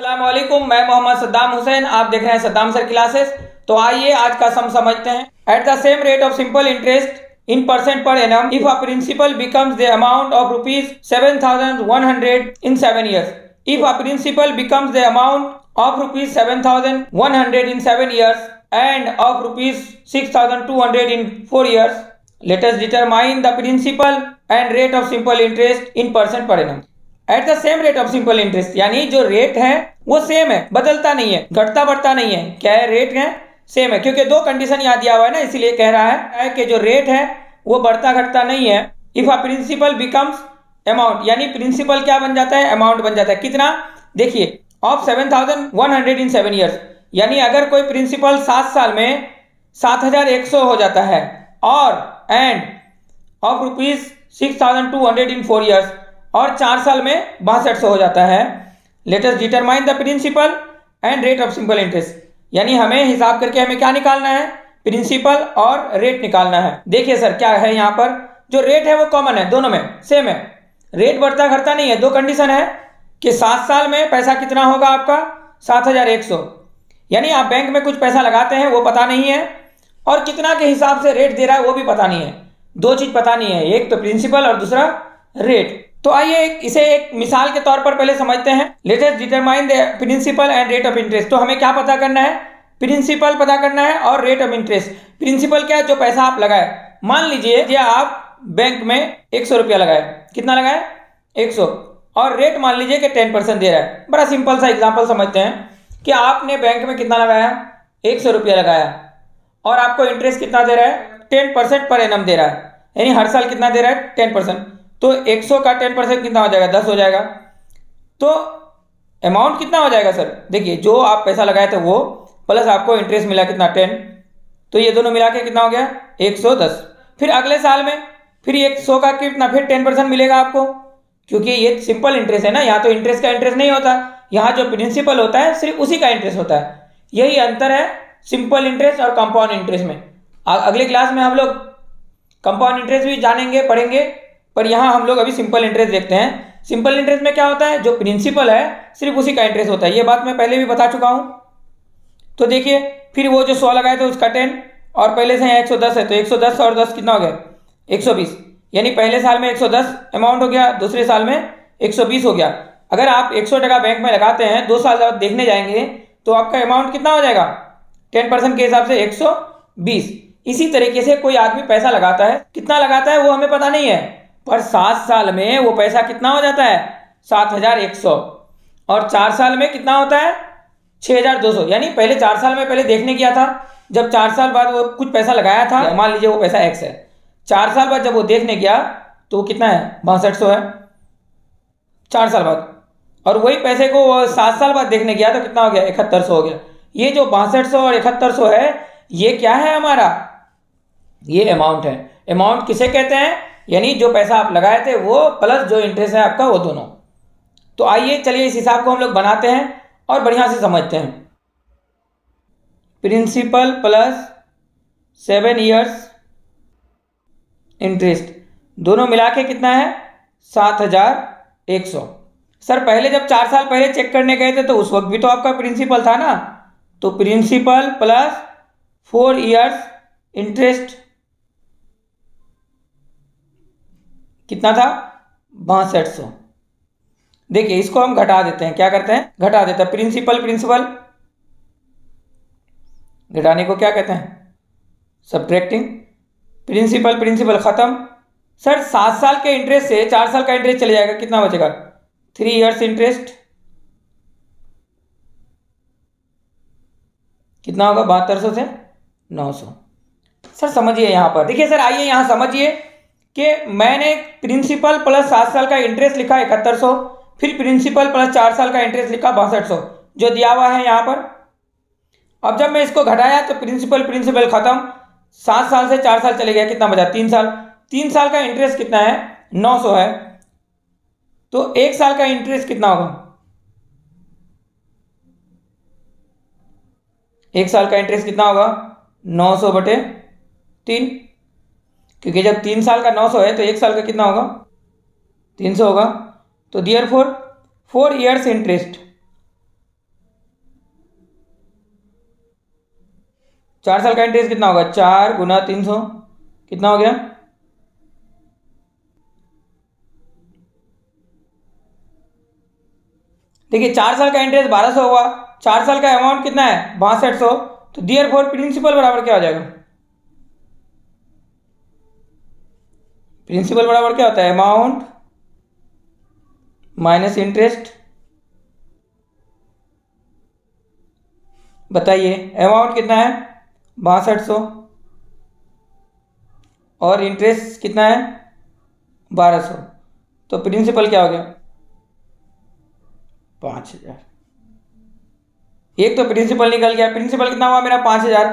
अस्सलामुअलैकुम, मैं मोहम्मद सद्दाम हुसैन। आप देख रहे हैं सद्दाम सर क्लासेस। तो आइए आज का सम समझते हैं। At the same rate of simple interest in percent per annum if a principal becomes the amount of rupees 7,100 in 7 years. If a principal becomes the amount of rupees 7,100 in 7 years and of rupees 6,200 in 4 years, let us determine the principal and rate of simple interest in percent per annum. At the same rate of simple interest, यानी जो rate है वो same है, बदलता नहीं है, घटता बढ़ता नहीं है। क्या है? रेट है सेम है, क्योंकि दो कंडीशन यहाँ दिया हुआ है ना, इसीलिए कह रहा है कि जो रेट है वो बढ़ता घटता नहीं है। If a principal becomes amount, यानी प्रिंसिपल क्या बन जाता है? अमाउंट बन जाता है। कितना? देखिए, ऑफ 7,100 इन 7 ईयर्स, यानी अगर कोई प्रिंसिपल 7 साल में 7,100 हो जाता है और and of rupees 6,200 in 4 years, और 4 साल में 6200 हो जाता है। Let us determine the principal and rate of simple interest, यानी हमें हिसाब करके हमें क्या निकालना है? प्रिंसिपल और रेट निकालना है। देखिए सर क्या है, यहाँ पर जो रेट है वो कॉमन है, दोनों में सेम है, रेट बढ़ता घटता नहीं है। दो कंडीशन है कि 7 साल में पैसा कितना होगा आपका? 7,100, यानी आप बैंक में कुछ पैसा लगाते हैं वो पता नहीं है, और कितना के हिसाब से रेट दे रहा है वो भी पता नहीं है। दो चीज पता नहीं है, एक तो प्रिंसिपल और दूसरा रेट। तो आइए इसे एक मिसाल के तौर पर पहले समझते हैं। Let us determine the principal and rate of interest. तो हमें क्या पता करना है? प्रिंसिपल पता करना है और रेट ऑफ इंटरेस्ट। प्रिंसिपल क्या है? जो पैसा आप लगाए। मान लीजिए आप बैंक में 100 रुपया लगाए। कितना लगाए? 100। और रेट मान लीजिए कि 10% दे रहा है। बड़ा सिंपल सा एग्जाम्पल समझते हैं कि आपने बैंक में कितना लगाया? 100 रुपया लगाया, और आपको इंटरेस्ट कितना दे रहा है? 10% पर एनम दे रहा है, यानी हर साल कितना दे रहा है? 10%। तो 100 का 10% कितना हो जाएगा? 10 हो जाएगा। तो अमाउंट कितना हो जाएगा सर? देखिए, जो आप पैसा लगाए थे वो प्लस आपको इंटरेस्ट मिला कितना? 10। तो ये दोनों मिला के कितना हो गया? 110। फिर अगले साल में फिर 100 का कितना? फिर 10% मिलेगा आपको, क्योंकि ये सिंपल इंटरेस्ट है ना। यहाँ तो इंटरेस्ट का इंटरेस्ट नहीं होता, यहाँ जो प्रिंसिपल होता है सिर्फ उसी का इंटरेस्ट होता है। यही अंतर है सिंपल इंटरेस्ट और कंपाउंड इंटरेस्ट में। अगले क्लास में हम लोग कंपाउंड इंटरेस्ट भी जानेंगे, पढ़ेंगे, पर यहाँ हम लोग अभी सिंपल इंटरेस्ट देखते हैं। सिंपल इंटरेस्ट में क्या होता है? जो प्रिंसिपल है सिर्फ उसी का इंटरेस्ट होता है। ये बात मैं पहले भी बता चुका हूँ। तो देखिए, फिर वो जो 100 लगाए थे उसका 10, और पहले से 110 है, तो 110 और 10 कितना हो गया? 120। यानी पहले साल में 110 अमाउंट हो गया, दूसरे साल में 120 हो गया। अगर आप 100 बैंक में लगाते हैं, 2 साल बाद देखने जाएंगे तो आपका अमाउंट कितना हो जाएगा? 10% के हिसाब से 120। इसी तरीके से कोई आदमी पैसा लगाता है, कितना लगाता है वो हमें पता नहीं है, पर 7 साल में वो पैसा कितना हो जाता है? 7,100। और 4 साल में कितना होता है? 6,200। यानी पहले 4 साल में पहले देखने किया था, जब 4 साल बाद वो कुछ पैसा लगाया था, मान लीजिए वो पैसा X है, 4 साल बाद जब वो देखने गया तो वो कितना है? 6200 है 4 साल बाद। और वही पैसे को वो 7 साल बाद देखने गया तो कितना हो गया? 7100 हो गया। ये जो 6200 और 7100 है, ये क्या है हमारा? ये अमाउंट है। अमाउंट किसे कहते हैं? यानी जो पैसा आप लगाए थे वो प्लस जो इंटरेस्ट है आपका, वो दोनों। तो आइए चलिए इस हिसाब को हम लोग बनाते हैं और बढ़िया से समझते हैं। प्रिंसिपल प्लस 7 ईयर्स इंटरेस्ट, दोनों मिला के कितना है? 7,100। सर पहले जब 4 साल पहले चेक करने गए थे तो उस वक्त भी तो आपका प्रिंसिपल था ना। तो प्रिंसिपल प्लस 4 ईयर्स इंटरेस्ट कितना था? 6200। देखिए, इसको हम घटा देते हैं। क्या करते हैं? घटा देते हैं। प्रिंसिपल घटाने को क्या कहते हैं? सब्ट्रैक्टिंग। प्रिंसिपल खत्म। सर 7 साल के इंटरेस्ट से 4 साल का इंटरेस्ट चले जाएगा, कितना बचेगा? 3 ईयर्स इंटरेस्ट कितना होगा? 7200 से 900। सर समझिए यहाँ पर, देखिए सर, आइए यहाँ समझिए कि मैंने प्रिंसिपल प्लस 7 साल का इंटरेस्ट लिखा 7100, फिर प्रिंसिपल प्लस 4 साल का इंटरेस्ट लिखा 6200, जो दिया हुआ है यहाँ पर। अब जब मैं इसको घटाया तो प्रिंसिपल खत्म, 7 साल से 4 साल चले गया, कितना बचा? 3 साल। 3 साल का इंटरेस्ट कितना है? 900 है। तो 1 साल का इंटरेस्ट कितना होगा? 1 साल का इंटरेस्ट कितना होगा? 900 बटे 3, क्योंकि जब 3 साल का 900 है तो 1 साल का कितना होगा? 300 होगा। तो देयरफॉर 4 ईयर्स इंटरेस्ट 4 साल का इंटरेस्ट कितना होगा, 4 गुना 300, कितना हो गया, देखिए 4 साल का इंटरेस्ट 1200 हुआ, 4 साल का अमाउंट कितना है 6200, तो देयर फोर प्रिंसिपल बराबर क्या हो जाएगा, प्रिंसिपल बराबर क्या होता है, अमाउंट माइनस इंटरेस्ट। बताइए अमाउंट कितना है 6200 और इंटरेस्ट कितना है 1200, तो प्रिंसिपल क्या हो गया 5000। एक तो प्रिंसिपल निकल गया, प्रिंसिपल कितना हुआ मेरा 5000।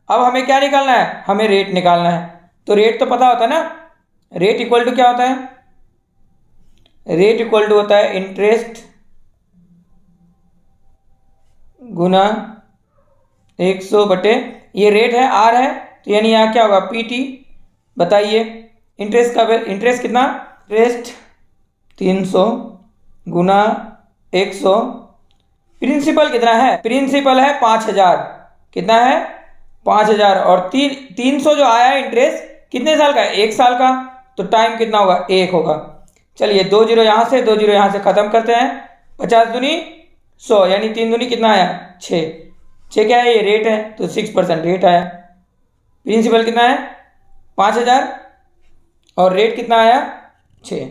अब हमें क्या निकालना है, हमें रेट निकालना है। तो रेट तो पता होता है ना, रेट इक्वल टू क्या होता है, रेट इक्वल टू होता है इंटरेस्ट गुना 100 बटे ये रेट है आर है, तो यानी यहाँ क्या होगा पीटी। बताइए इंटरेस्ट का, इंटरेस्ट कितना, इंटरेस्ट 300 गुना 100, प्रिंसिपल कितना है, प्रिंसिपल है 5000, कितना है 5000, और 300 जो आया है इंटरेस्ट कितने साल का है, 1 साल का, तो टाइम कितना होगा 1 होगा। चलिए 2 जीरो यहाँ से 2 जीरो यहाँ से खत्म करते हैं, 50 दूनी 100 यानी 3 दूनी कितना आया 6, 6 क्या है ये रेट है, तो 6% रेट आया। प्रिंसिपल कितना है 5000 और रेट कितना आया 6।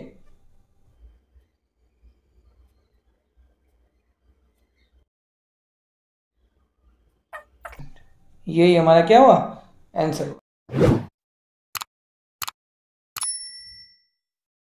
यही हमारा क्या हुआ आंसर।